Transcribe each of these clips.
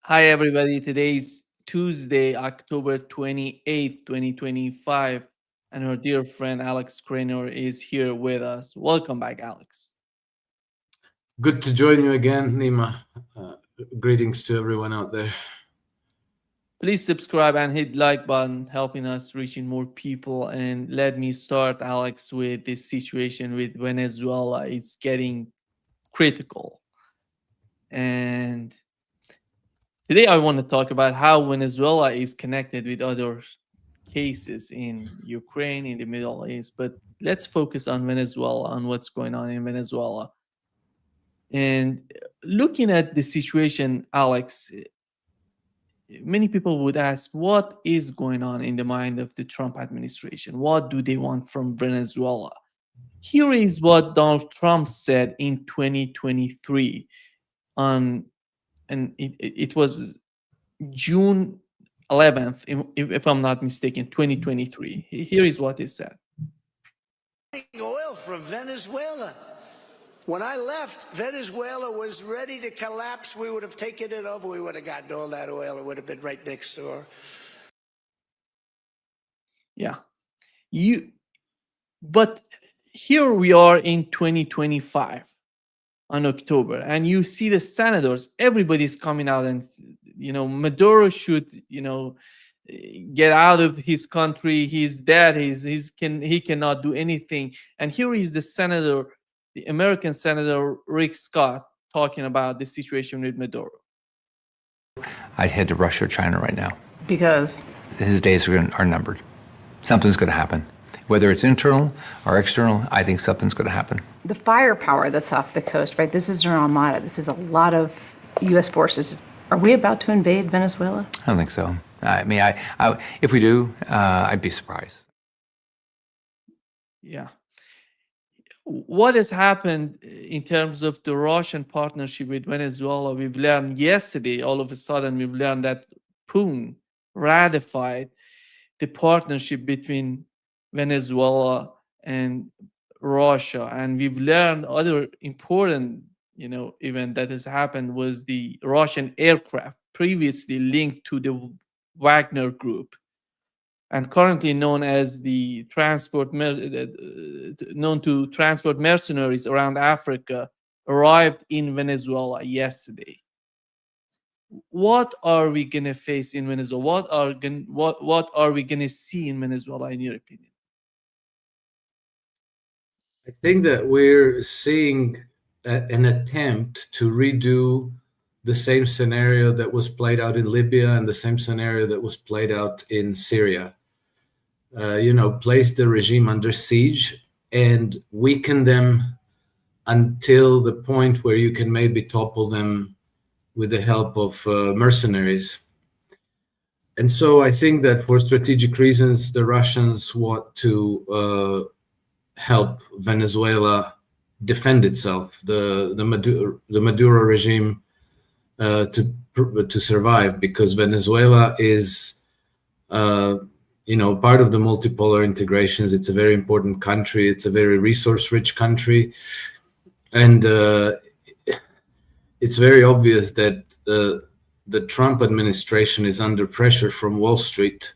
Hi, everybody. Today's Tuesday, October 28th, 2025, and our dear friend Alex Krainer is here with us. Welcome back, Alex. Good to join you again, Nima. Greetings to everyone out there. Please subscribe and hit like button, helping us reaching more people. And let me start, Alex, with this situation with Venezuela. It's getting critical. And today I want to talk about how Venezuela is connected with other cases in Ukraine, in the Middle East. But let's focus on Venezuela, on what's going on in Venezuela. And looking at the situation, Alex, many people would ask, what is going on in the mind of the Trump administration? What do they want from Venezuela? Here is what Donald Trump said in 2023 on, and it was June 11th, if I'm not mistaken, 2023. Here is what he said. Oil from Venezuela. When I left, Venezuela was ready to collapse. We would have taken it over. We would have gotten all that oil. It would have been right next door. Yeah. But here we are in 2025 on October, and you see the senators, everybody's coming out and, Maduro should, get out of his country. He's dead. He cannot do anything. And here is the senator, the American senator Rick Scott, talking about the situation with Maduro. I'd head to Russia or China right now. Because His days are numbered. Something's going to happen. Whether it's internal or external, I think something's going to happen. the firepower that's off the coast, right? This is an armada. This is a lot of U.S. forces. Are we about to invade Venezuela? I don't think so. I mean, if we do, I'd be surprised. Yeah. What has happened in terms of the Russian partnership with Venezuela? We've learned yesterday, all of a sudden, we've learned that Putin ratified the partnership between Venezuela and Russia. And we've learned other important, event that has happened was the Russian aircraft previously linked to the Wagner Group and currently known as the known to transport mercenaries around Africa, arrived in Venezuela yesterday. What are we gonna face in Venezuela? What are we gonna see in Venezuela, in your opinion? I think that we're seeing an attempt to redo the same scenario that was played out in Libya and the same scenario that was played out in Syria. Place the regime under siege and weaken them until the point where you can maybe topple them with the help of mercenaries. And so I think that for strategic reasons, the Russians want to help Venezuela defend itself, the Maduro regime to survive, because Venezuela is part of the multipolar integrations. It's a very important country. It's a very resource-rich country, and it's very obvious that the Trump administration is under pressure from Wall Street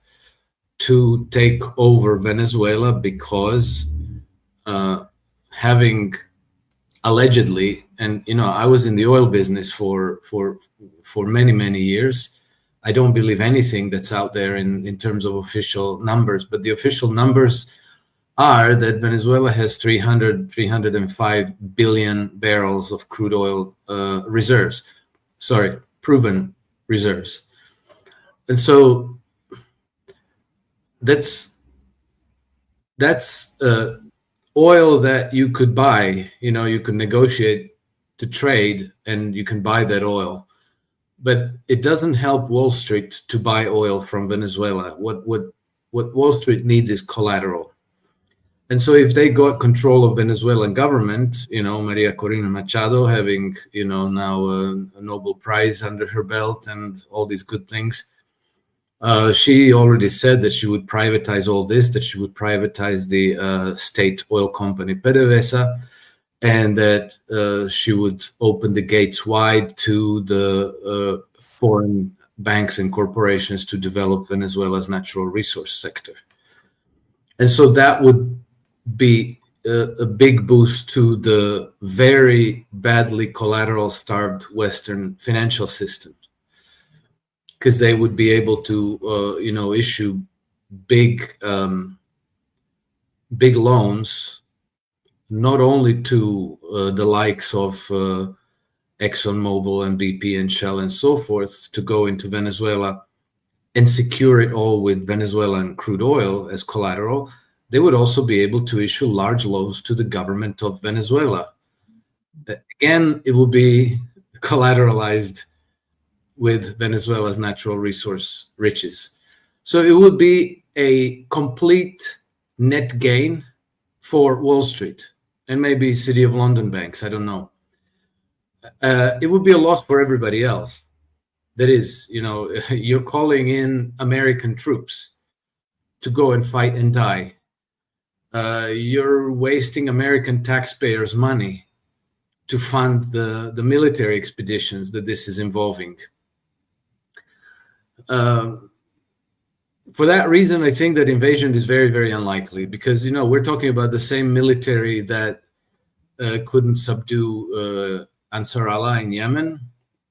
to take over Venezuela because having allegedly, and I was in the oil business for many years. I don't believe anything that's out there in terms of official numbers, but the official numbers are that Venezuela has 305 billion barrels of crude oil reserves. Sorry, proven reserves. And so that's oil that you could buy. You could negotiate to trade and you can buy that oil. But it doesn't help Wall Street to buy oil from Venezuela. What Wall Street needs is collateral. And so if they got control of Venezuelan government, Maria Corina Machado having, now a Nobel Prize under her belt and all these good things, she already said that she would privatize all this, that she would privatize the state oil company PDVSA, and that she would open the gates wide to the foreign banks and corporations to develop Venezuela's natural resource sector. And so that would be a big boost to the very badly collateral-starved Western financial system, because they would be able to, issue big loans, not only to the likes of ExxonMobil and BP and Shell and so forth, to go into Venezuela and secure it all with Venezuelan crude oil as collateral. They would also be able to issue large loans to the government of Venezuela. Again, it will be collateralized with Venezuela's natural resource riches. So it would be a complete net gain for Wall Street and maybe City of London banks, I don't know. It would be a loss for everybody else. That is, you're calling in American troops to go and fight and die. You're wasting American taxpayers' money to fund the military expeditions that this is involving. For that reason, I think that invasion is very, very unlikely, because, we're talking about the same military that couldn't subdue Ansar Allah in Yemen,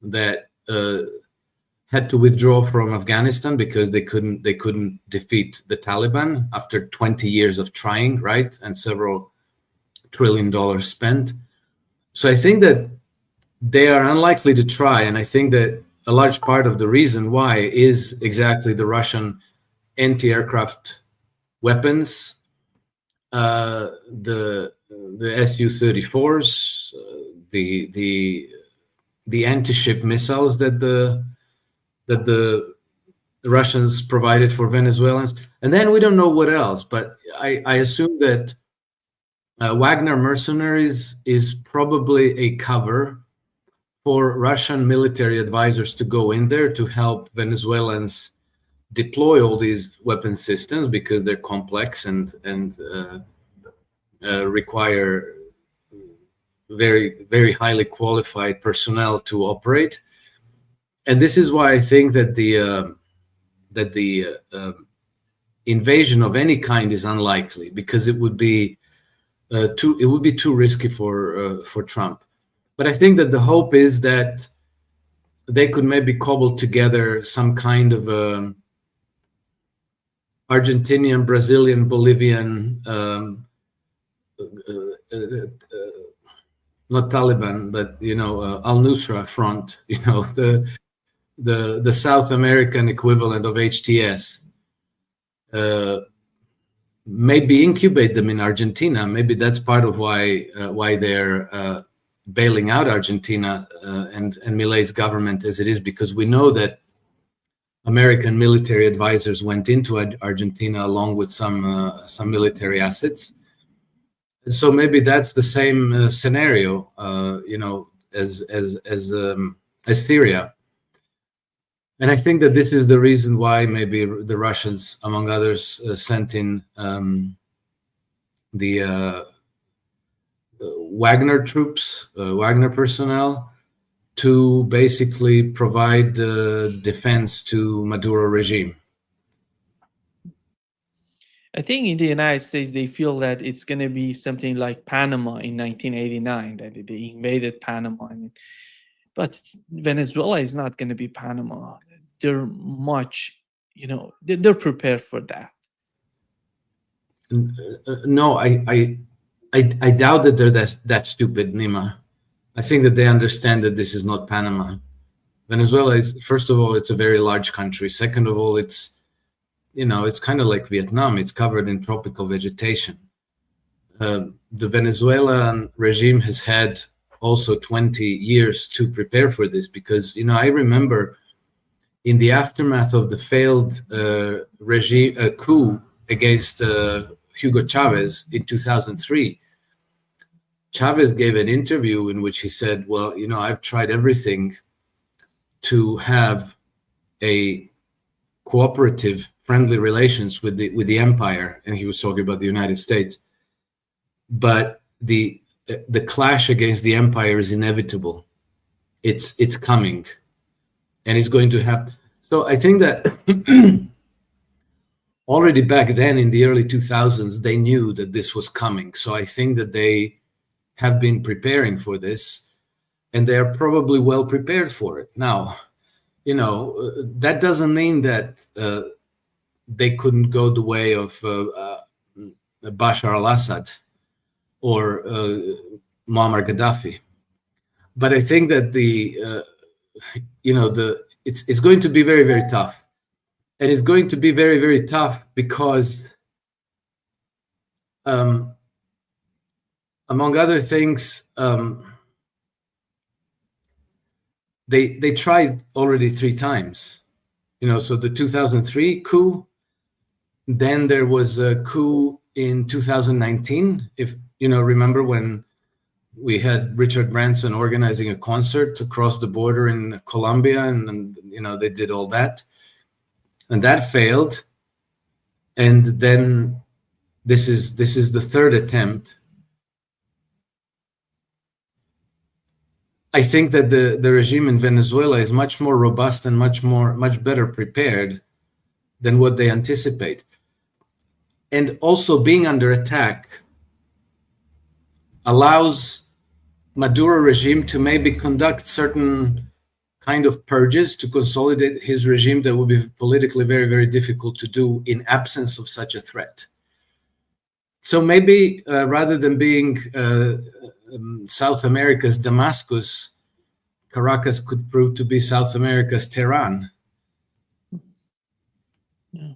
that had to withdraw from Afghanistan because they couldn't defeat the Taliban after 20 years of trying, right? And several $1 trillion spent. So I think that they are unlikely to try. And I think that a large part of the reason why is exactly the Russian anti-aircraft weapons, the Su-34s, the anti-ship missiles that the Russians provided for Venezuelans. And then we don't know what else, but I assume that Wagner mercenaries is probably a cover for Russian military advisors to go in there to help Venezuelans deploy all these weapon systems, because they're complex and require very, very highly qualified personnel to operate. And this is why I think that the invasion of any kind is unlikely, because it would be too risky for Trump. But I think that the hope is that they could maybe cobble together some kind of Argentinian, Brazilian, Bolivian, not Taliban, but Al-Nusra front, the South American equivalent of HTS. Maybe incubate them in Argentina. Maybe that's part of why they're bailing out Argentina and Milei's government as it is, because we know that American military advisors went into Argentina along with some military assets. So maybe that's the same scenario, as Syria. And I think that this is the reason why maybe the Russians, among others, sent in the Wagner troops, Wagner personnel, to basically provide defense to Maduro regime. I think in the United States, they feel that it's going to be something like Panama in 1989, that they invaded Panama. But Venezuela is not going to be Panama. They're much, they're prepared for that. No, I doubt that they're that stupid, Nima. I think that they understand that this is not Panama. Venezuela is, first of all, it's a very large country. Second of all, it's kind of like Vietnam. It's covered in tropical vegetation. The Venezuelan regime has had also 20 years to prepare for this, because, I remember in the aftermath of the failed regime coup against Hugo Chavez in 2003, Chavez gave an interview in which he said, well, I've tried everything to have a cooperative, friendly relations with the empire, and he was talking about the United States. But the clash against the empire is inevitable. It's coming. and it's going to happen. So I think that already back then in the early 2000s, they knew that this was coming. So I think that they have been preparing for this, and they are probably well prepared for it. Now, that doesn't mean that they couldn't go the way of Bashar al-Assad or Muammar Gaddafi. But I think that it's going to be very, very tough. And it's going to be very, very tough because, among other things, they tried already 3 times. So the 2003 coup, then there was a coup in 2019. If remember when we had Richard Branson organizing a concert across the border in Colombia, and they did all that. And that failed, and then this is the 3rd attempt. I think that the regime in Venezuela is much more robust and much better prepared than what they anticipate. And also being under attack allows Maduro regime to maybe conduct certain kind of purges to consolidate his regime that would be politically very, very difficult to do in absence of such a threat. So maybe rather than being South America's Damascus, Caracas could prove to be South America's Tehran. Yeah.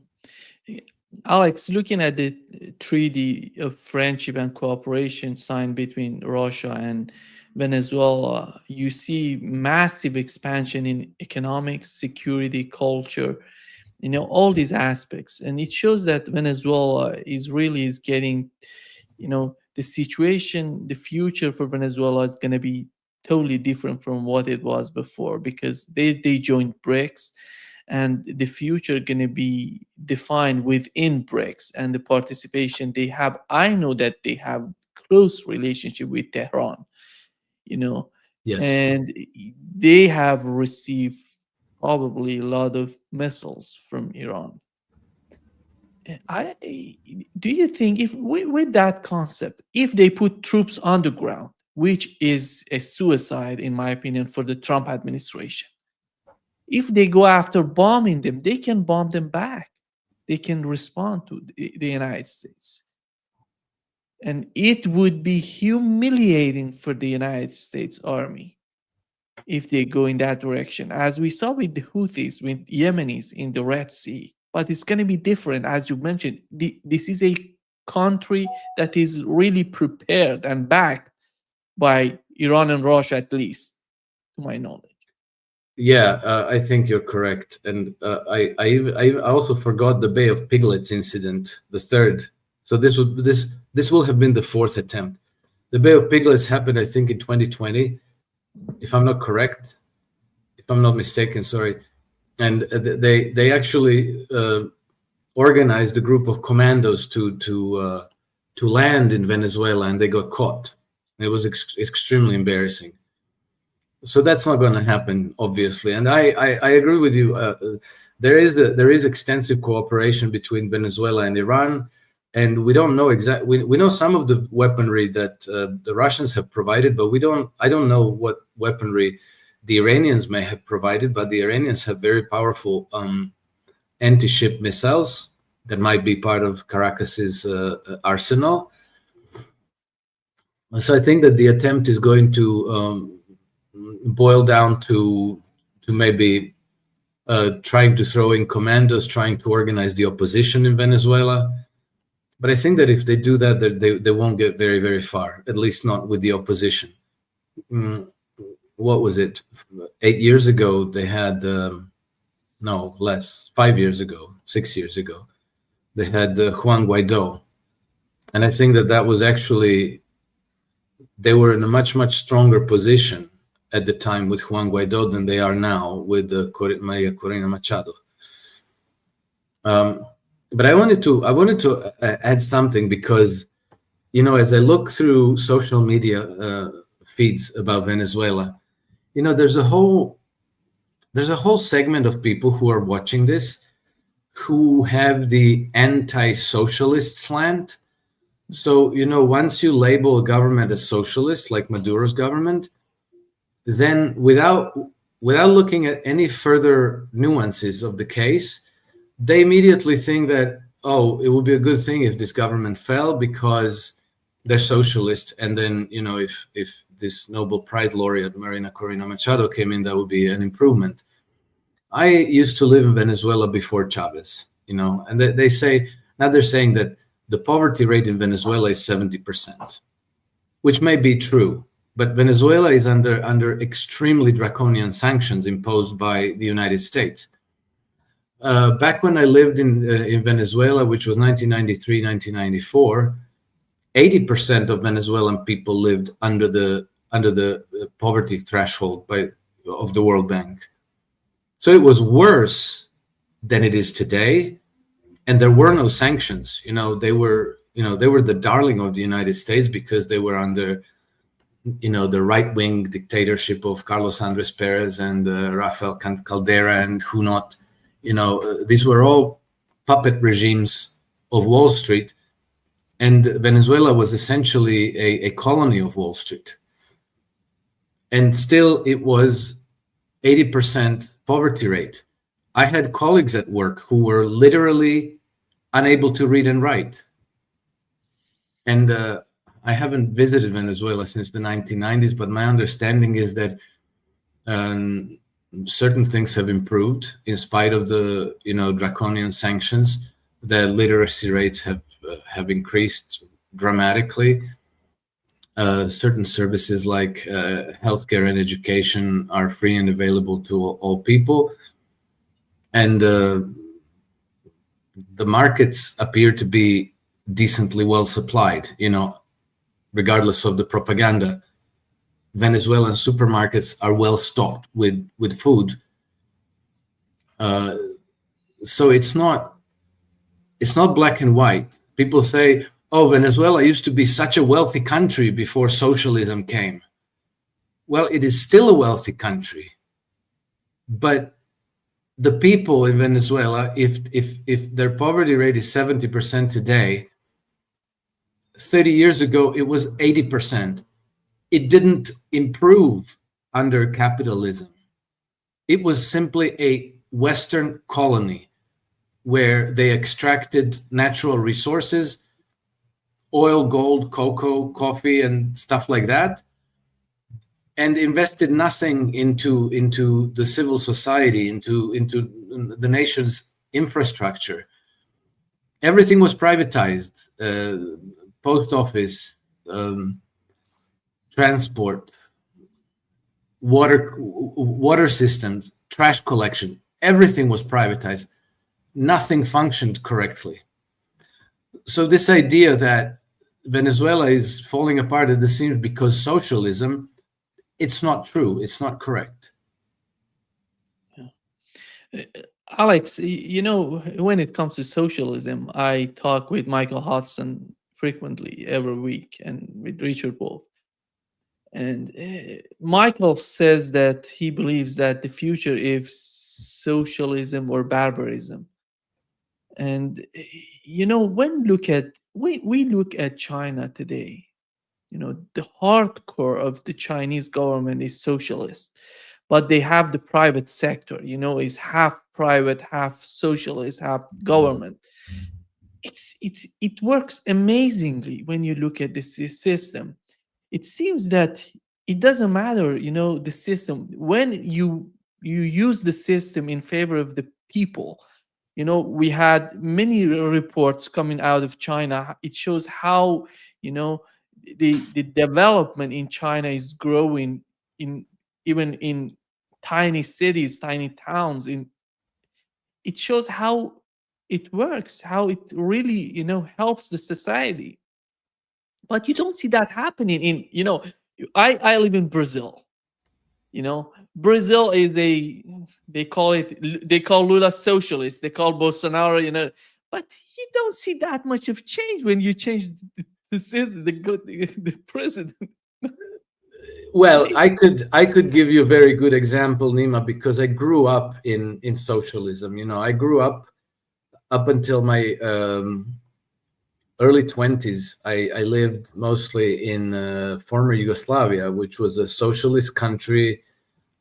Alex, looking at the treaty of friendship and cooperation signed between Russia and Venezuela, you see massive expansion in economics, security, culture, all these aspects. And it shows that Venezuela is getting, the situation, the future for Venezuela is going to be totally different from what it was before, because they joined BRICS, and the future going to be defined within BRICS and the participation they have. I know that they have close relationship with Tehran, Yes. And they have received probably a lot of missiles from Iran. Do you think, if with that concept, if they put troops on the ground, which is a suicide in my opinion for the Trump administration, if they go after bombing them, they can bomb them back. They can respond to the United States. And it would be humiliating for the United States Army if they go in that direction, as we saw with the Houthis, with Yemenis in the Red Sea. But it's going to be different, as you mentioned. This is a country that is really prepared and backed by Iran and Russia, at least, to my knowledge. Yeah, I think you're correct. And I also forgot the Bay of Piglets incident, the 3rd. So this will have been the 4th attempt. The Bay of Piglets happened, I think, in 2020, if I'm not correct, if I'm not mistaken, sorry. And they actually organized a group of commandos to land in Venezuela, and they got caught. It was extremely embarrassing. So that's not going to happen, obviously. And I agree with you. There is extensive cooperation between Venezuela and Iran, and we don't know exactly. We know some of the weaponry that the Russians have provided, but I don't know what weaponry the Iranians may have provided. But the Iranians have very powerful anti-ship missiles that might be part of Caracas's arsenal. So I think that the attempt is going to boil down to maybe trying to throw in commandos, trying to organize the opposition in Venezuela. But I think that if they do that, they won't get very, very far, at least not with the opposition. What was it? 8 years ago, they had, no, less, 5 years ago, 6 years ago, they had Juan Guaido. And I think that was actually, they were in a much, much stronger position at the time with Juan Guaido than they are now with Maria Corina Machado. But I wanted to add something, because, as I look through social media feeds about Venezuela, there's a whole there's a whole segment of people who are watching this who have the anti-socialist slant. So, once you label a government as socialist, like Maduro's government, then without looking at any further nuances of the case, they immediately think that, oh, it would be a good thing if this government fell because they're socialist. And then, if this Nobel Prize laureate, Marina Corina Machado, came in, that would be an improvement. I used to live in Venezuela before Chavez, and they say, now they're saying that the poverty rate in Venezuela is 70%, which may be true, but Venezuela is under extremely draconian sanctions imposed by the United States. Back when I lived in Venezuela, which was 1993, 1994, 80% of Venezuelan people lived under the poverty threshold of the World Bank. So it was worse than it is today, and there were no sanctions. They were the darling of the United States because they were under, the right-wing dictatorship of Carlos Andres Perez and Rafael Caldera and who not. These were all puppet regimes of Wall Street, and Venezuela was essentially a colony of Wall Street. And still, it was 80% poverty rate. I had colleagues at work who were literally unable to read and write. And I haven't visited Venezuela since the 1990s, but my understanding is that certain things have improved in spite of the draconian sanctions. The literacy rates have increased dramatically. Certain services like healthcare and education are free and available to all people, and the markets appear to be decently well supplied. Regardless of the propaganda, Venezuelan supermarkets are well stocked with food. So it's not black and white. People say, oh, Venezuela used to be such a wealthy country before socialism came. Well, it is still a wealthy country, but the people in Venezuela, if their poverty rate is 70% today, 30 years ago it was 80%. It didn't improve under capitalism. It was simply a Western colony where they extracted natural resources, oil, gold, cocoa, coffee, and stuff like that, and invested nothing into the civil society, into the nation's infrastructure. Everything was privatized: post office, transport, water systems, trash collection. Everything was privatized. Nothing functioned correctly. So this idea that Venezuela is falling apart at the seams because socialism, it's not true. It's not correct. Alex, when it comes to socialism, I talk with Michael Hodson frequently every week and with Richard Wolff. And Michael says that he believes that the future is socialism or barbarism. And when we look at China today, the hardcore of the Chinese government is socialist, but they have the private sector, is half private, half socialist, half government. It works amazingly when you look at this system. It seems that it doesn't matter, the system. When you use the system in favor of the people, we had many reports coming out of China. It shows how, the development in China is growing even in tiny cities, tiny towns. It shows how it works, how it really, helps the society. But you don't see that happening in, I live in Brazil. Brazil is they call Lula socialist, they call Bolsonaro, but you don't see that much of change when you change the system, the president. Well, I could give you a very good example, Nima, because I grew up in socialism. I grew up until my early 20s. I lived mostly in former Yugoslavia, which was a socialist country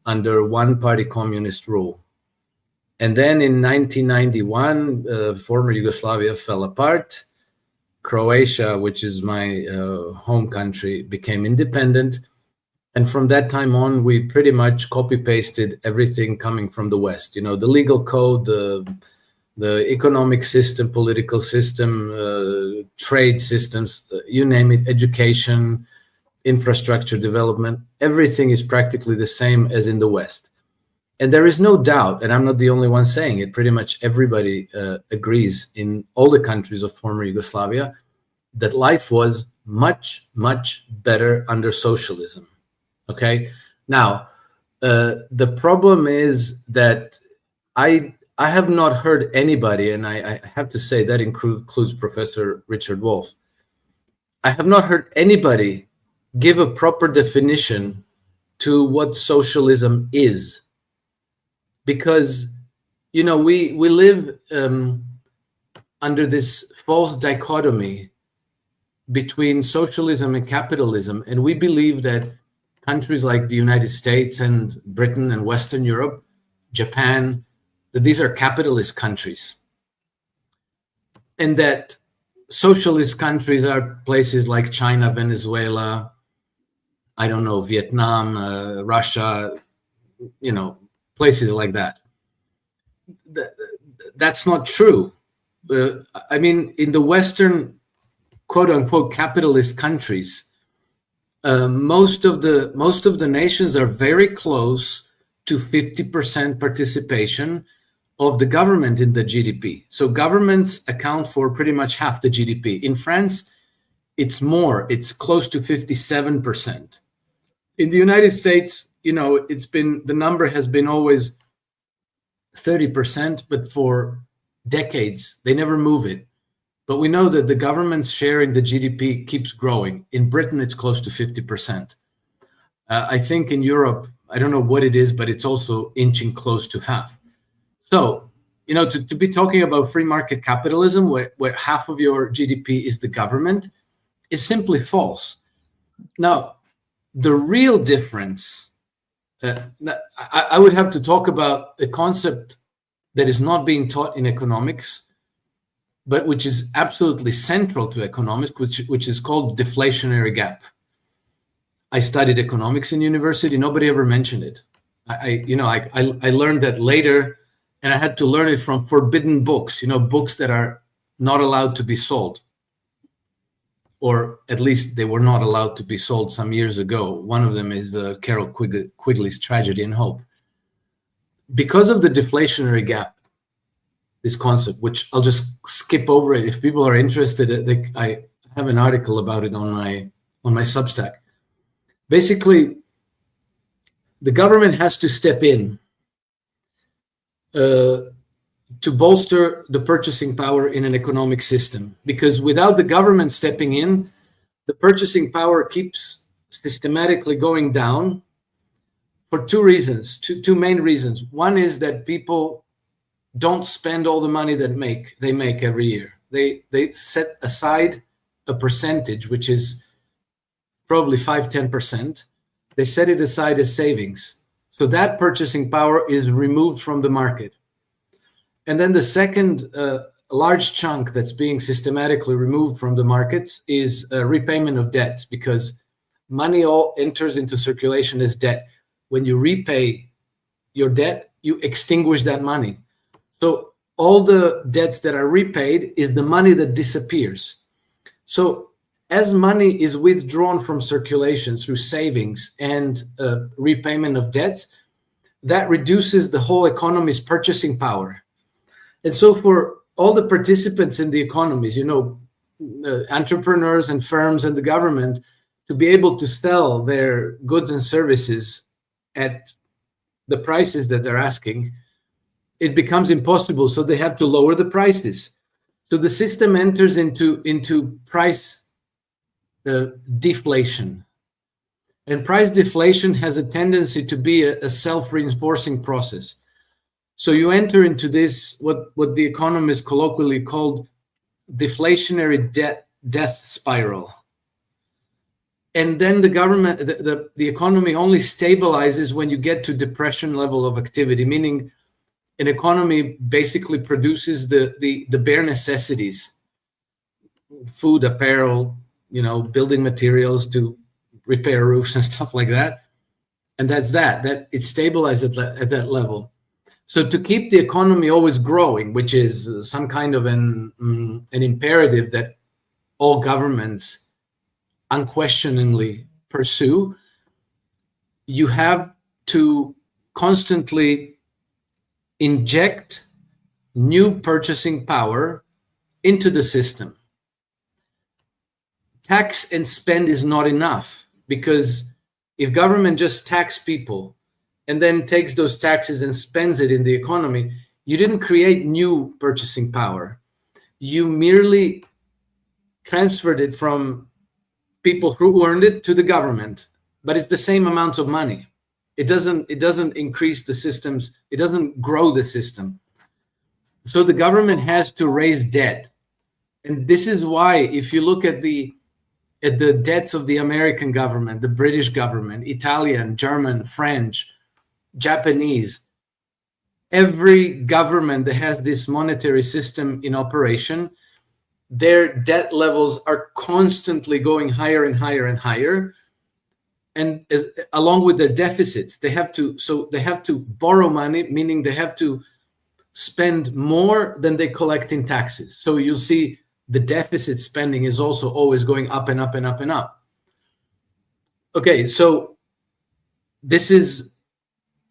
under one-party communist rule. And then in 1991, former Yugoslavia fell apart. Croatia, which is my home country, became independent. And from that time on, we pretty much copy-pasted everything coming from the West. The legal code, the economic system, political system, trade systems, you name it, education, infrastructure development, everything is practically the same as in the West. And there is no doubt, and I'm not the only one saying it, pretty much everybody agrees in all the countries of former Yugoslavia that life was much, much better under socialism. Okay? Now, the problem is that I have not heard anybody, and I have to say that includes Professor Richard Wolff. I have not heard anybody give a proper definition to what socialism is. Because, we live under this false dichotomy between socialism and capitalism. And we believe that countries like the United States and Britain and Western Europe, Japan, that these are capitalist countries. And that socialist countries are places like China, Venezuela, I don't know, Vietnam, Russia, places like that. That's not true. I mean, in the Western, quote unquote, capitalist countries, most of the nations are very close to 50% participation of the government in the GDP. So governments account for pretty much half the GDP. In France, it's more. It's close to 57%. In the United States, the number has been always 30%, but for decades, they never move it. But we know that the government's share in the GDP keeps growing. In Britain, it's close to 50%. I think in Europe, I don't know what it is, but it's also inching close to half. So, to be talking about free market capitalism, where half of your GDP is the government, is simply false. Now, the real difference, I would have to talk about a concept that is not being taught in economics, but which is absolutely central to economics, which is called deflationary gap. I studied economics in university. Nobody ever mentioned it. I learned that later, and I had to learn it from forbidden books, books that are not allowed to be sold. Or at least they were not allowed to be sold some years ago. One of them is Carol Quigley's Tragedy and Hope. Because of the deflationary gap, this concept, which I'll just skip over it. If people are interested, I have an article about it on my Substack. Basically, the government has to step in to bolster the purchasing power in an economic system. Because without the government stepping in, the purchasing power keeps systematically going down for two reasons, two main reasons. One is that people don't spend all the money that they make every year. They set aside a percentage, which is probably 5-10%. They set it aside as savings. So that purchasing power is removed from the market. And then the second large chunk that's being systematically removed from the market is repayment of debts, because money all enters into circulation as debt. When you repay your debt, you extinguish that money. So all the debts that are repaid is the money that disappears. So as money is withdrawn from circulation through savings and repayment of debts, that reduces the whole economy's purchasing power. And so for all the participants in the economies, entrepreneurs and firms and the government, to be able to sell their goods and services at the prices that they're asking, it becomes impossible. So they have to lower the prices. So the system enters into price deflation. And price deflation has a tendency to be a self-reinforcing process. So you enter into this, what the economists colloquially called deflationary death spiral. And then the government, the economy only stabilizes when you get to depression level of activity, meaning an economy basically produces the bare necessities, food, apparel, building materials to repair roofs and stuff like that. And that's that it stabilizes at that level. So to keep the economy always growing, which is some kind of an imperative that all governments unquestioningly pursue, you have to constantly inject new purchasing power into the system. Tax and spend is not enough, because if government just tax people and then takes those taxes and spends it in the economy, you didn't create new purchasing power. You merely transferred it from people who earned it to the government, but it's the same amount of money. It doesn't increase the systems. It doesn't grow the system. So the government has to raise debt. And this is why, if you look at the debts of the American government, the British government, Italian, German, French, Japanese, every government that has this monetary system in operation, their debt levels are constantly going higher and higher and higher. And along with their deficits, they have to borrow money, meaning they have to spend more than they collect in taxes. So you'll see the deficit spending is also always going up and up and up and up. Okay, so this is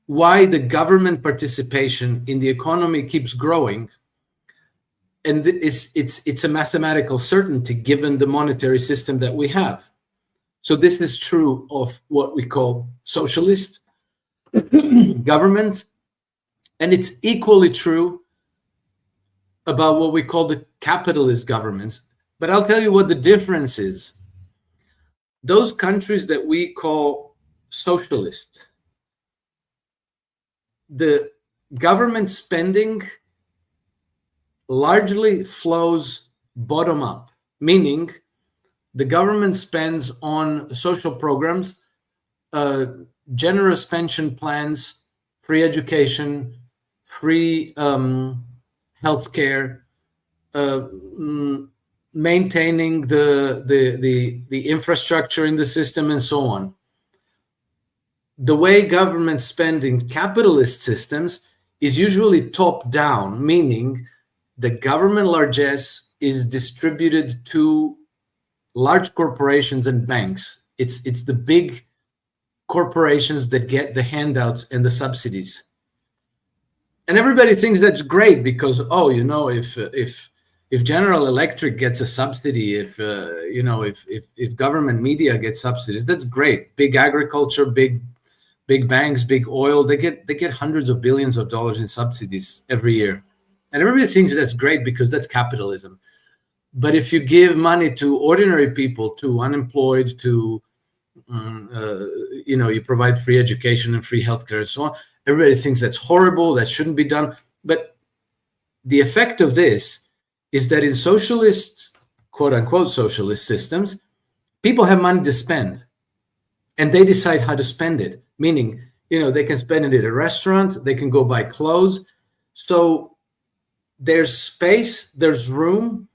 why the government participation in the economy keeps growing. And it's a mathematical certainty given the monetary system that we have. So this is true of what we call socialist governments, and it's equally true about what we call the capitalist governments. But I'll tell you what the difference is. Those countries that we call socialist, the government spending largely flows bottom up, meaning the government spends on social programs, generous pension plans, free education, free healthcare, maintaining the infrastructure in the system, and so on. The way government spend in capitalist systems is usually top down, meaning the government largesse is distributed to large corporations and banks. It's the big corporations that get the handouts and the subsidies. And everybody thinks that's great because, if General Electric gets a subsidy, if government media gets subsidies, that's great. Big agriculture, big banks, big oil, they get hundreds of billions of dollars in subsidies every year. And everybody thinks that's great because that's capitalism. But if you give money to ordinary people, to unemployed, to you provide free education and free healthcare and so on, everybody thinks that's horrible, that shouldn't be done. But the effect of this is that in socialist, quote unquote, socialist systems, people have money to spend and they decide how to spend it. Meaning, they can spend it at a restaurant, they can go buy clothes. So there's space, there's room,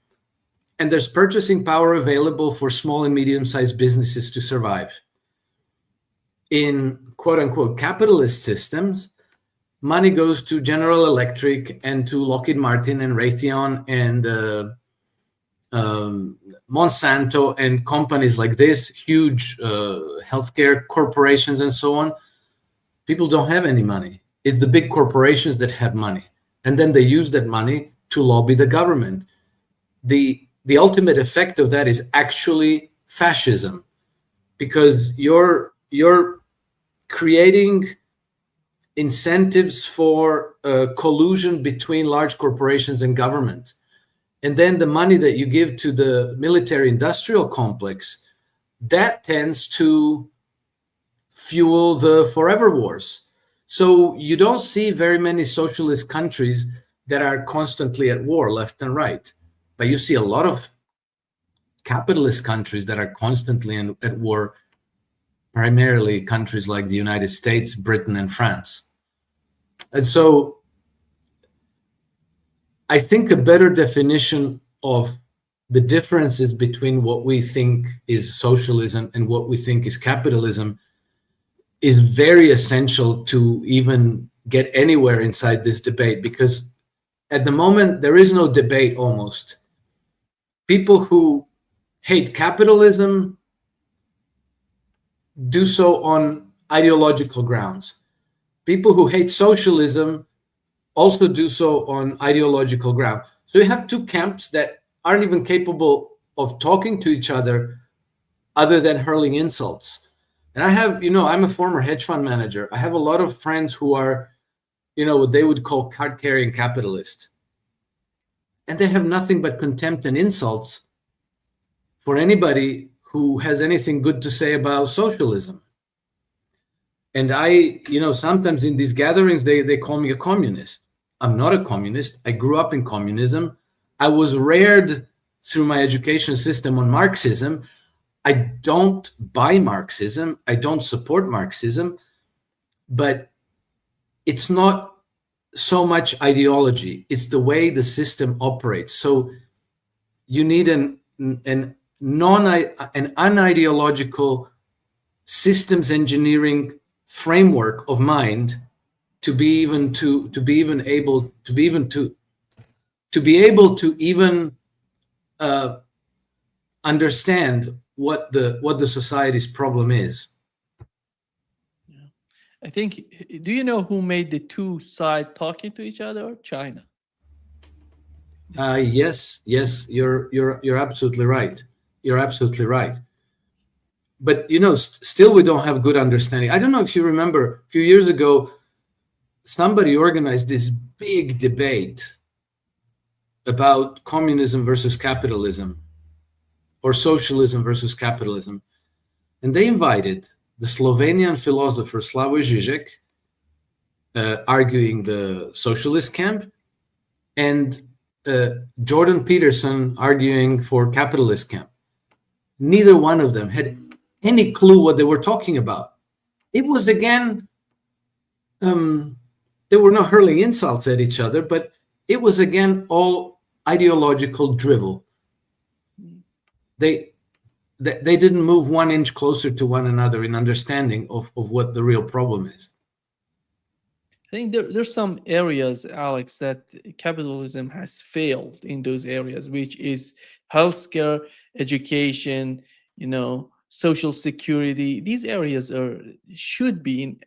and there's purchasing power available for small and medium-sized businesses to survive. In quote-unquote capitalist systems, money goes to General Electric and to Lockheed Martin and Raytheon and Monsanto and companies like this, huge healthcare corporations and so on. People don't have any money. It's the big corporations that have money. And then they use that money to lobby the government. The ultimate effect of that is actually fascism, because you're creating incentives for collusion between large corporations and government. And then the money that you give to the military industrial complex, that tends to fuel the forever wars. So you don't see very many socialist countries that are constantly at war left and right, but you see a lot of capitalist countries that are constantly at war, primarily countries like the United States, Britain, and France. And so I think a better definition of the differences between what we think is socialism and what we think is capitalism is very essential to even get anywhere inside this debate, because at the moment there is no debate almost. People who hate capitalism do so on ideological grounds. People who hate socialism also do so on ideological ground. So you have two camps that aren't even capable of talking to each other than hurling insults. And I have, I'm a former hedge fund manager. I have a lot of friends who are, what they would call card-carrying capitalists. And they have nothing but contempt and insults for anybody who has anything good to say about socialism. And I, sometimes in these gatherings, they call me a communist. I'm not a communist. I grew up in communism. I was reared through my education system on Marxism. I don't buy Marxism. I don't support Marxism. But it's not so much ideology. It's the way the system operates. So you need an unideological systems engineering framework of mind to be able to understand what the society's problem is. Yeah. I think, do you know who made the two sides talking to each other? China. Yes, you're absolutely right. You're absolutely right. But still we don't have good understanding. I don't know if you remember, a few years ago, somebody organized this big debate about communism versus capitalism, or socialism versus capitalism. And they invited the Slovenian philosopher Slavoj Žižek, arguing the socialist camp, and Jordan Peterson arguing for capitalist camp. Neither one of them had any clue what they were talking about. It was, again, they were not hurling insults at each other, but it was, again, all ideological drivel. They didn't move 1 inch closer to one another in understanding of what the real problem is. I think there's some areas, Alex, that capitalism has failed in those areas, which is healthcare, education, social security. These areas should be in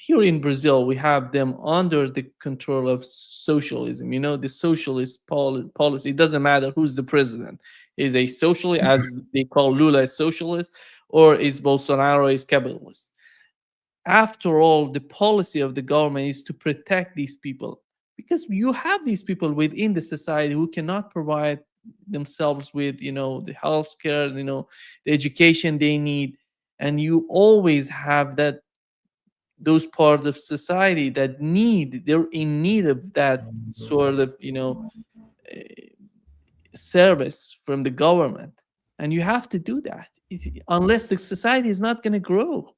here in Brazil. We have them under the control of socialism. The socialist policy. It doesn't matter who's the president. Is a socialist, as they call Lula, a socialist, or is Bolsonaro is capitalist? After all, the policy of the government is to protect these people, because you have these people within the society who cannot provide themselves with the healthcare, the education they need, and you always have those parts of society that they're in need of that sort of service from the government, and you have to do that unless the society is not going to grow.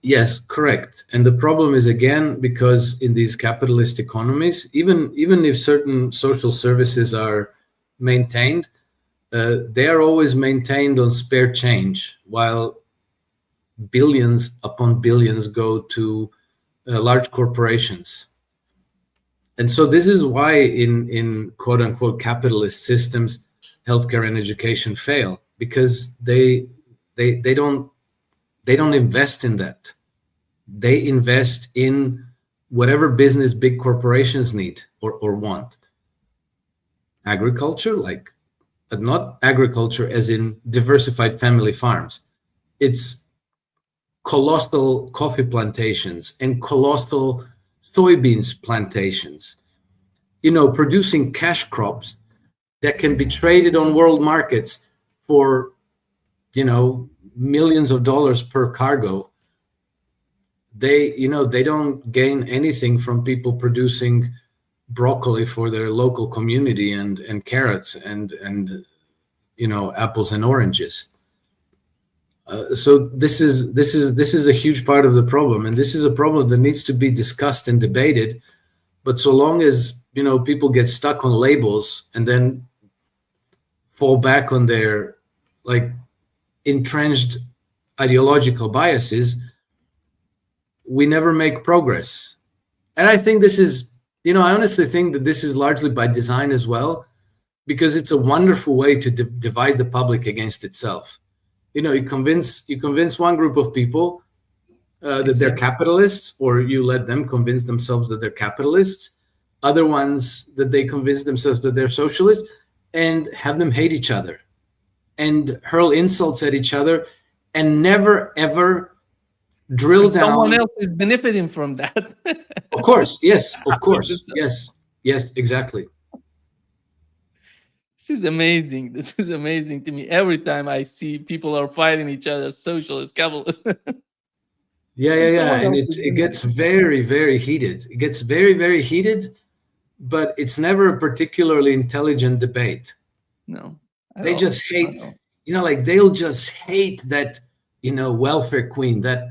Yes, correct. And the problem is, again, because in these capitalist economies, even if certain social services are maintained, they are always maintained on spare change, while billions upon billions go to large corporations. And so this is why in quote unquote capitalist systems, healthcare and education fail, because they don't invest in that. They invest in whatever business big corporations need or want. Agriculture, but not agriculture as in diversified family farms. It's colossal coffee plantations and colossal soybeans plantations, producing cash crops that can be traded on world markets for, millions of dollars per cargo, they don't gain anything from people producing broccoli for their local community and carrots and apples and oranges. So this is a huge part of the problem, and this is a problem that needs to be discussed and debated. But so long as people get stuck on labels and then fall back on their entrenched ideological biases, we never make progress. And I think this is, I honestly think that this is largely by design as well, because it's a wonderful way to divide the public against itself. You convince one group of people that they're capitalists, or you let them convince themselves that they're capitalists. Other ones that they convince themselves that they're socialists, and have them hate each other and hurl insults at each other, and never ever drill down. Someone else is benefiting from that. Of course, yes, of course, yes, exactly. This is amazing. This is amazing to me. Every time I see people are fighting each other, socialists, capitalists. Yeah. And it gets very, very heated. It gets very, very heated, but it's never a particularly intelligent debate. No. They just hate, they'll just hate that, welfare queen, that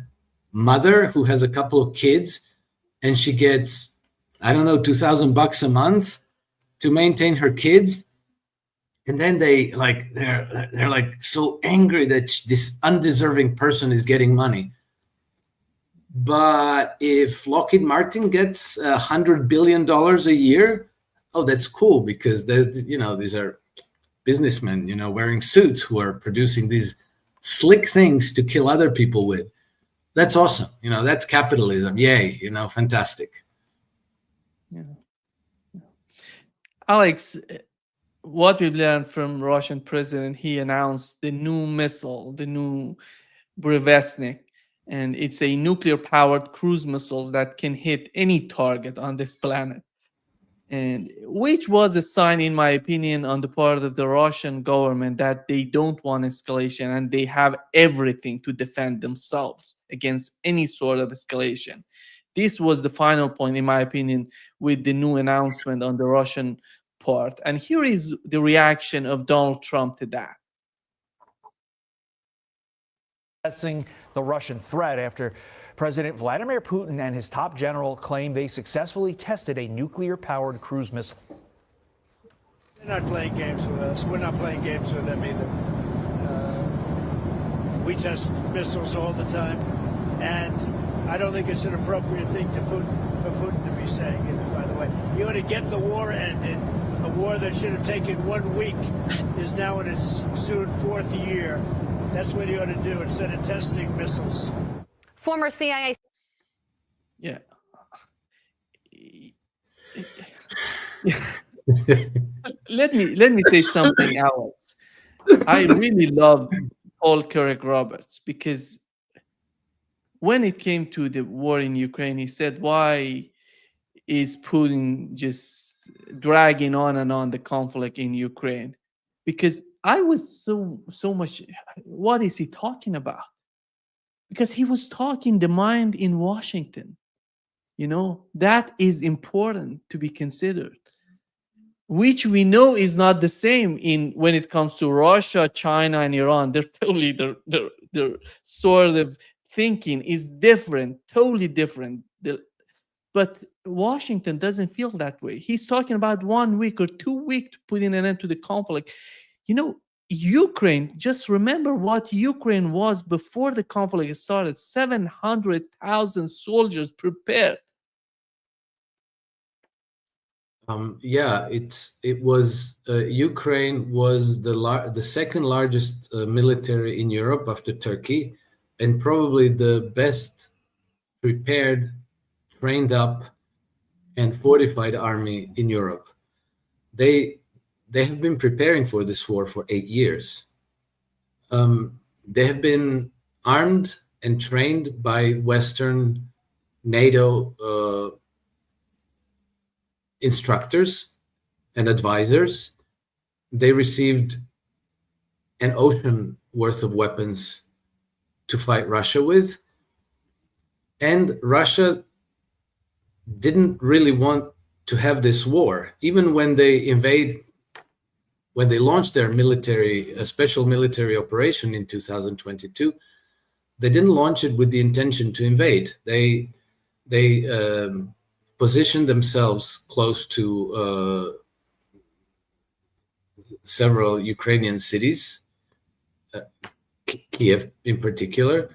mother who has a couple of kids and she gets, I don't know, $2,000 a month to maintain her kids. And then they're so angry that this undeserving person is getting money. But if Lockheed Martin gets $100 billion a year, oh, that's cool, because these are businessmen, wearing suits who are producing these slick things to kill other people with. That's awesome. That's capitalism. Yay. Fantastic. Yeah. Alex, what we've learned from Russian president, he announced the new missile, the new Brevesnik, and it's a nuclear-powered cruise missiles that can hit any target on this planet, and which was a sign, in my opinion, on the part of the Russian government that they don't want escalation and they have everything to defend themselves against any sort of escalation. This was the final point, in my opinion, with the new announcement on the Russian part. And here is the reaction of Donald Trump to that. Assessing the Russian threat after President Vladimir Putin and his top general claim they successfully tested a nuclear-powered cruise missile. They're not playing games with us. We're not playing games with them either. We test missiles all the time, and I don't think it's an appropriate thing for Putin to be saying either, by the way. You ought to get the war ended. A war that should have taken 1 week is now in its soon fourth year. That's what you ought to do instead of testing missiles. Former CIA. Yeah. let me say something, Alex. I really love Paul Carrick-Roberts, because when it came to the war in Ukraine, he said, why is Putin just dragging on and on the conflict in Ukraine? Because I was so much, what is he talking about? Because he was talking the mind in Washington. That is important to be considered, which we know is not the same when it comes to Russia, China, and Iran. They're totally, their sort of thinking is different, totally different. But Washington doesn't feel that way. He's talking about 1 week or 2 weeks to put an end to the conflict. Ukraine, just remember what Ukraine was before the conflict started. 700,000 soldiers prepared. Ukraine was the second largest military in Europe after Turkey, and probably the best prepared, trained up, and fortified army in Europe. They have been preparing for this war for 8 years. They have been armed and trained by Western NATO instructors and advisors. They received an ocean worth of weapons to fight Russia with. And Russia didn't really want to have this war. Even when they launched their special military operation in 2022, they didn't launch it with the intention to invade. They positioned themselves close to several Ukrainian cities, Kiev in particular.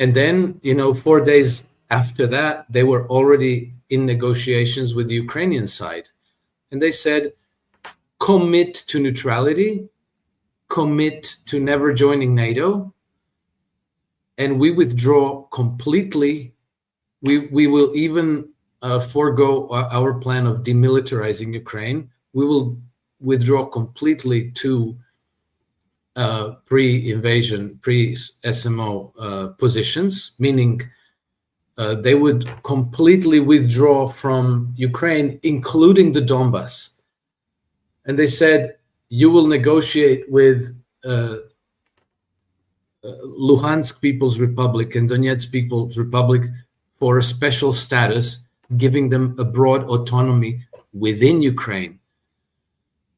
And then, 4 days after that, they were already in negotiations with the Ukrainian side. And they said, commit to neutrality, commit to never joining NATO, and we withdraw completely. We will even forego our plan of demilitarizing Ukraine. We will withdraw completely to pre-invasion, pre-SMO positions, meaning they would completely withdraw from Ukraine, including the Donbas. And they said, you will negotiate with Luhansk People's Republic and Donetsk People's Republic for a special status, giving them a broad autonomy within Ukraine.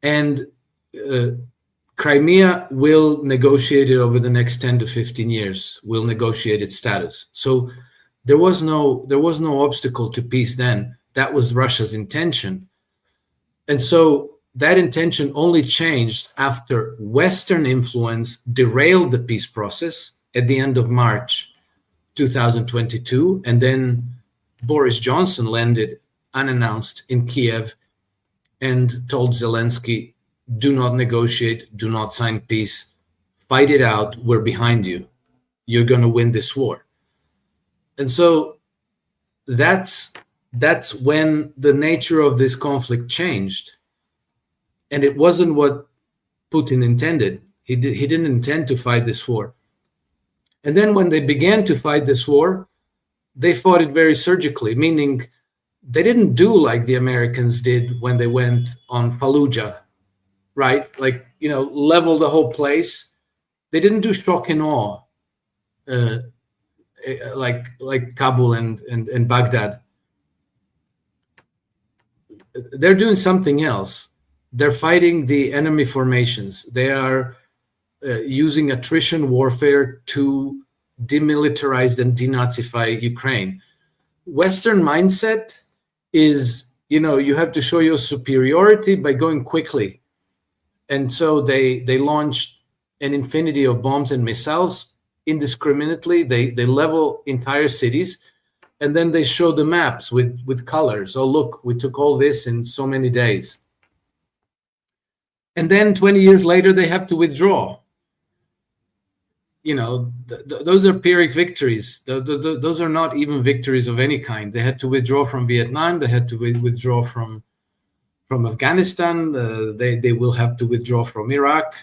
And Crimea will negotiate it over the next 10 to 15 years, will negotiate its status. So there was no obstacle to peace then. That was Russia's intention. And so that intention only changed after Western influence derailed the peace process at the end of March 2022. And then Boris Johnson landed unannounced in Kiev and told Zelensky, do not negotiate, do not sign peace, fight it out, we're behind you. You're going to win this war. And so that's when the nature of this conflict changed. And it wasn't what Putin intended. He didn't intend to fight this war. And then when they began to fight this war, they fought it very surgically, meaning they didn't do like the Americans did when they went on Fallujah, right? Like, level the whole place. They didn't do shock and awe like Kabul and Baghdad. They're doing something else. They're fighting the enemy formations. They are using attrition warfare to demilitarize and denazify Ukraine. Western mindset is, you have to show your superiority by going quickly. And so they launched an infinity of bombs and missiles indiscriminately. They level entire cities, and then they show the maps with colors. Oh, look, we took all this in so many days. And then 20 years later, they have to withdraw. Those are Pyrrhic victories. Those are not even victories of any kind. They had to withdraw from Vietnam. They had to withdraw from Afghanistan. They will have to withdraw from Iraq.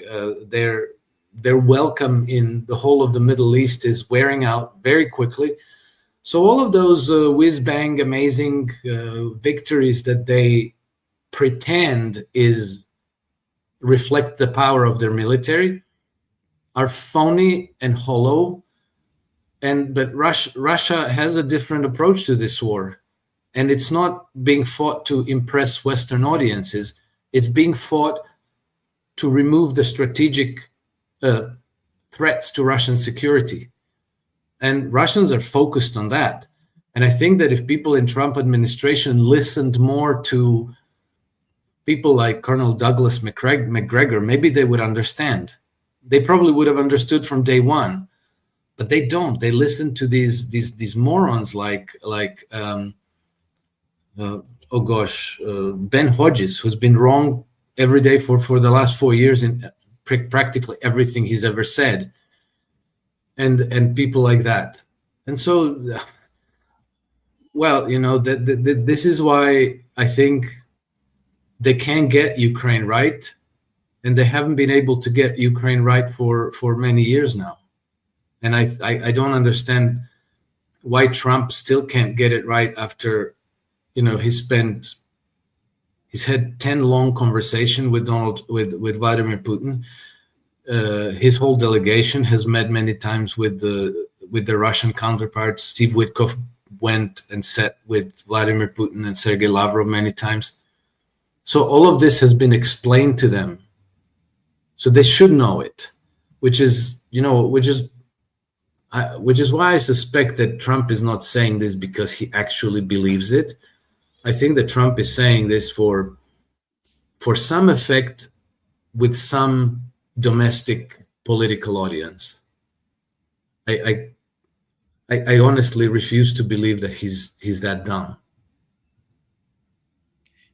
Their welcome in the whole of the Middle East is wearing out very quickly. So all of those whiz-bang amazing victories that they pretend reflect the power of their military are phony and hollow. But Russia has a different approach to this war. And it's not being fought to impress Western audiences. It's being fought to remove the strategic threats to Russian security. And Russians are focused on that. And I think that if people in Trump administration listened more to people like Colonel Douglas McGregor, maybe they would understand. They probably would have understood from day one, but they don't. They listen to these morons like Ben Hodges, who's been wrong every day for the last 4 years in practically everything he's ever said, and people like that. And so, this is why I think they can't get Ukraine right, and they haven't been able to get Ukraine right for many years now. And I don't understand why Trump still can't get it right after, he's had 10 long conversations with Vladimir Putin. his whole delegation has met many times with the Russian counterparts. Steve Witkoff went and sat with Vladimir Putin and Sergei Lavrov many times. So all of this has been explained to them. So they should know it, which is why I suspect that Trump is not saying this because he actually believes it. I think that Trump is saying this for some effect with some domestic political audience. I honestly refuse to believe that he's that dumb.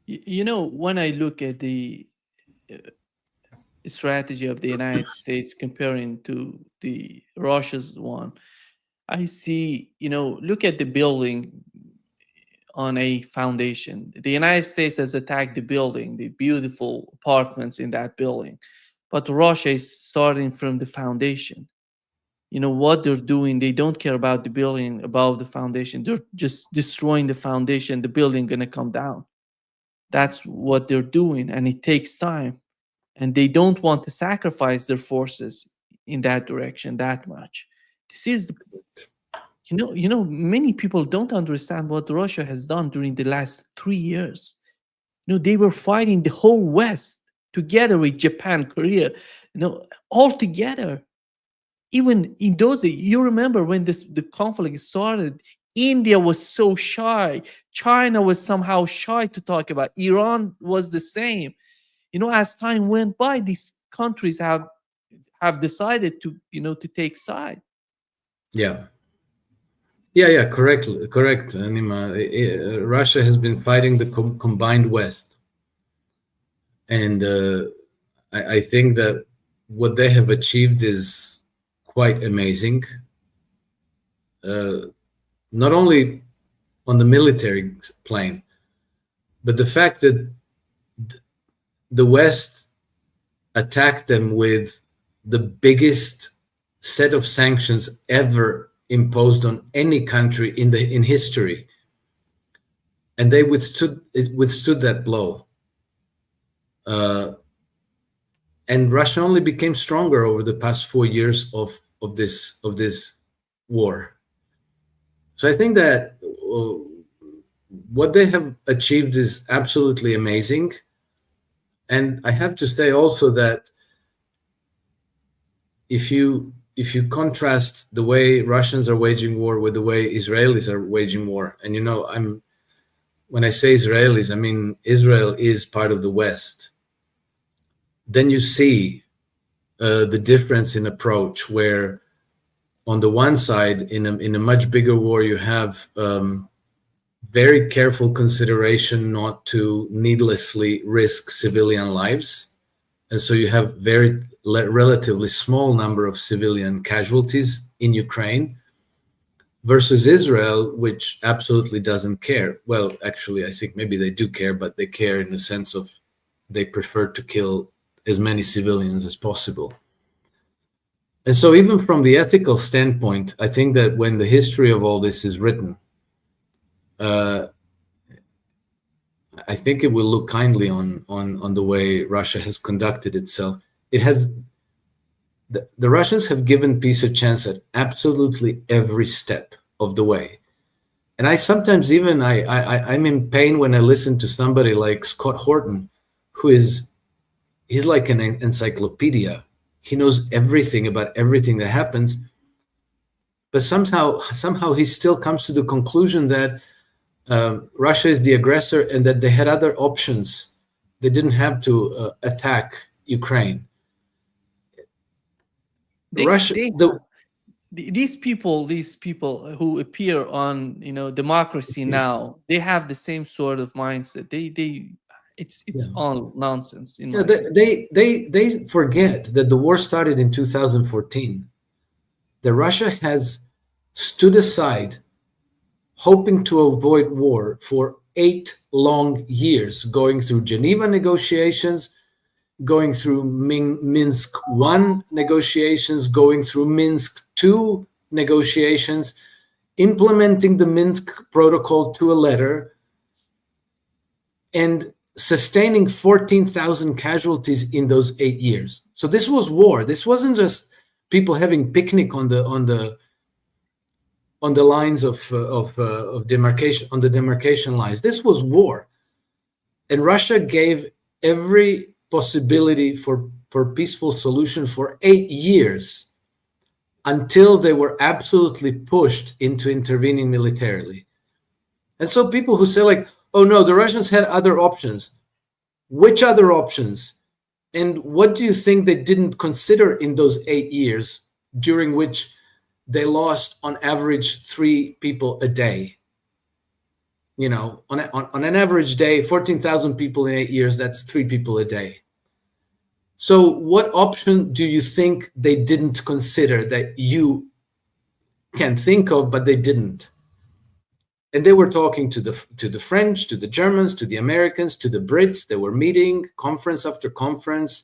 When I look at the strategy of the United States comparing to the Russia's one, I see, look at the building on a foundation. The United States has attacked the building, the beautiful apartments in that building, but Russia is starting from the foundation. What they're doing, they don't care about the building above the foundation. They're just destroying the foundation. The building gonna come down. That's what they're doing, and it takes time. And they don't want to sacrifice their forces in that direction that much. This is the many people don't understand what Russia has done during the last 3 years. They were fighting the whole West together with Japan, Korea, all together. Even in those days, you remember when the conflict started, India was so shy. China was somehow shy to talk about. Iran was the same. As time went by, these countries have decided to take side. Yeah, correct, Anima. Russia has been fighting the combined West, and I think that what they have achieved is quite amazing. Not only on the military plane, but the fact that the West attacked them with the biggest set of sanctions ever imposed on any country in history, and they withstood that blow. And Russia only became stronger over the past 4 years of this war. So I think that what they have achieved is absolutely amazing. And I have to say also that if you contrast the way Russians are waging war with the way Israelis are waging war, and when I say Israelis, I mean Israel is part of the West, then you see the difference in approach, where on the one side, in a much bigger war, you have very careful consideration not to needlessly risk civilian lives. And so you have relatively small number of civilian casualties in Ukraine, versus Israel, which absolutely doesn't care. Well, actually, I think maybe they do care, but they care in the sense of they prefer to kill as many civilians as possible. And so even from the ethical standpoint, I think that when the history of all this is written, I think it will look kindly on the way Russia has conducted itself. The Russians have given peace a chance at absolutely every step of the way. And I sometimes even I'm in pain when I listen to somebody like Scott Horton, he's like an encyclopedia. He knows everything about everything that happens, but somehow he still comes to the conclusion that Russia is the aggressor and that they had other options. They didn't have to attack Ukraine. These people who appear on democracy now, they have the same sort of mindset. It's all nonsense. They forget that the war started in 2014. That Russia has stood aside, hoping to avoid war for 8 long years, going through Geneva negotiations, going through Minsk I negotiations, going through Minsk II negotiations, implementing the Minsk protocol to a letter, and sustaining 14,000 casualties in those 8 years. So this was war. This wasn't just people having picnic on the lines of demarcation, on the demarcation lines. This was war, and Russia gave every possibility for peaceful solution for 8 years, until they were absolutely pushed into intervening militarily. And so people who say like, oh no, the Russians had other options. Which other options? And what do you think they didn't consider in those 8 years, during which they lost on average 3 people a day? You know, on an average day, 14,000 people in 8 years, that's 3 people a day. So what option do you think they didn't consider that you can think of, but they didn't? And they were talking to the French, to the Germans, to the Americans, to the Brits. They were meeting conference after conference,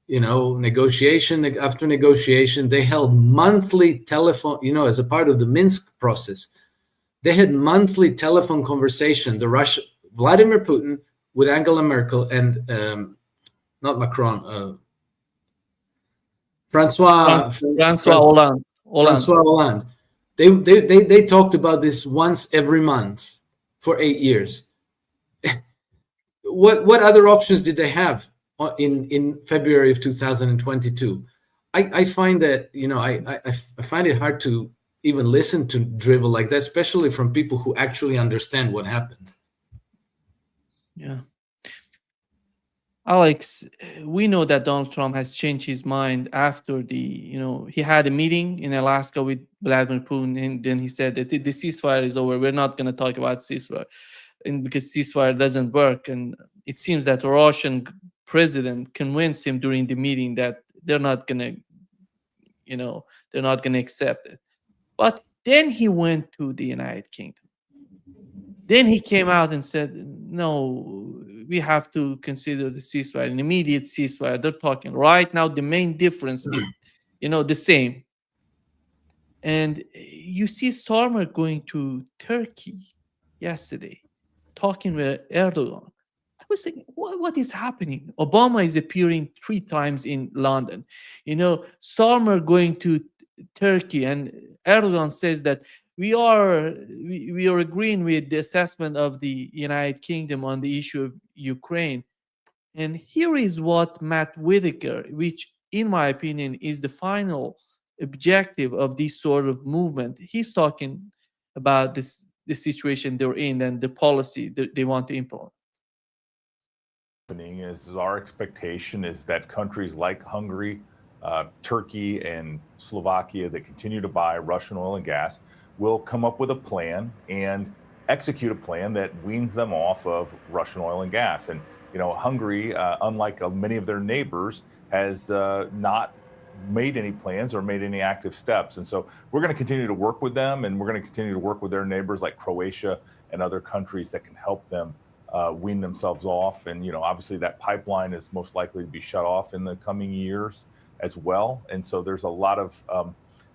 you know, negotiation after negotiation. They held monthly telephone, you know, as a part of the Minsk process. They had monthly telephone conversation, Vladimir Putin with Angela Merkel and not Macron, Francois Hollande. Francois Hollande. They talked about this once every month for 8 years. What other options did they have in February of 2022? I find that, you know, I find it hard to even listen to drivel like that, especially from people who actually understand what happened. Yeah. Alex, we know that Donald Trump has changed his mind after he had a meeting in Alaska with Vladimir Putin, and then he said that the ceasefire is over. We're not going to talk about ceasefire, and because ceasefire doesn't work. And it seems that the Russian president convinced him during the meeting that they're not going to accept it. But then he went to the United Kingdom. Then he came out and said, no, we have to consider the ceasefire, an immediate ceasefire. They're talking right now. The main difference is, the same. And you see Starmer going to Turkey yesterday, talking with Erdogan. I was thinking, what is happening? Obama is appearing 3 times in London. Starmer going to Turkey, and Erdogan says that we are agreeing with the assessment of the United Kingdom on the issue of Ukraine. And here is what Matt Whitaker, which in my opinion is the final objective of this sort of movement, he's talking about the situation they're in and the policy that they want to implement. Is our expectation is that countries like Hungary, Turkey, and Slovakia that continue to buy Russian oil and gas will come up with a plan and execute a plan that weans them off of Russian oil and gas. And, Hungary, unlike many of their neighbors, has not made any plans or made any active steps. And so we're going to continue to work with them, and we're going to continue to work with their neighbors like Croatia and other countries that can help them wean themselves off. And, obviously that pipeline is most likely to be shut off in the coming years as well. And so there's a lot of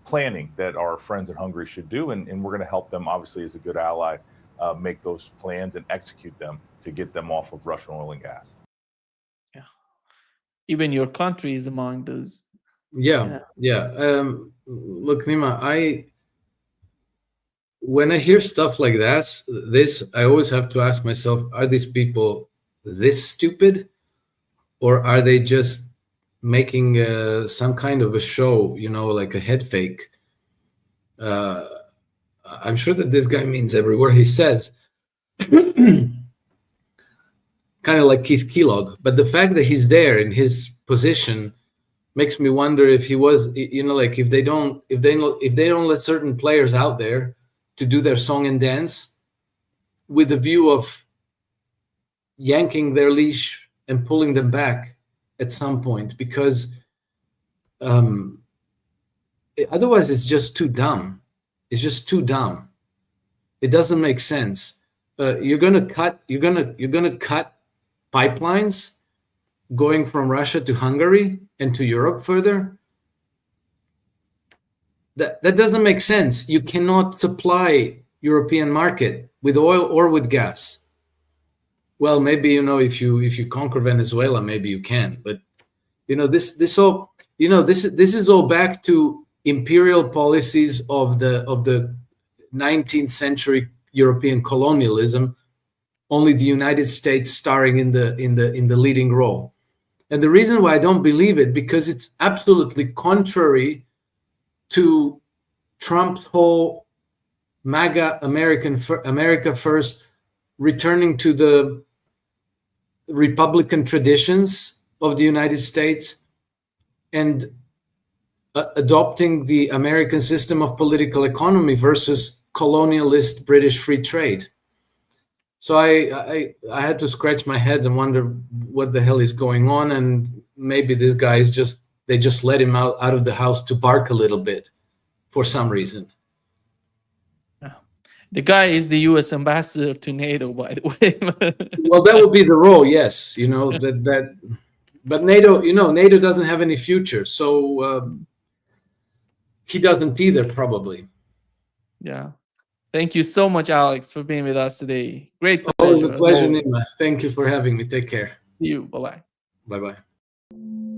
planning that our friends in Hungary should do, and we're going to help them, obviously, as a good ally, make those plans and execute them to get them off of Russian oil and gas. Yeah, even your country is among those. Yeah. Look, Nima, when I hear stuff like this, I always have to ask myself: are these people this stupid, or are they just making some kind of a show, like a head fake? I'm sure that this guy means every word he says, kind of like Keith Kellogg. But the fact that he's there in his position makes me wonder if he was, like if they don't let certain players out there to do their song and dance with the view of yanking their leash and pulling them back at some point, because otherwise it's just too dumb. It's just too dumb. It doesn't make sense. You're gonna cut pipelines going from Russia to Hungary and to Europe further. That doesn't make sense. You cannot supply European market with oil or with gas. Well, maybe if you conquer Venezuela, maybe you can, but This all this is all back to imperial policies of the 19th century European colonialism, only the United States starring in the leading role. And the reason why I don't believe it, because it's absolutely contrary to Trump's whole MAGA America First, returning to the Republican traditions of the United States and adopting the American system of political economy versus colonialist British free trade. So I had to scratch my head and wonder what the hell is going on, and maybe this guy is they just let him out of the house to bark a little bit for some reason. The guy is the U.S. ambassador to NATO, by the way. Well, that would be the role, yes. But NATO, NATO doesn't have any future, so he doesn't either, probably. Yeah. Thank you so much, Alex, for being with us today. Great pleasure. Always a pleasure, Nima. Thank you for having me. Take care. See you. Bye-bye. Bye-bye.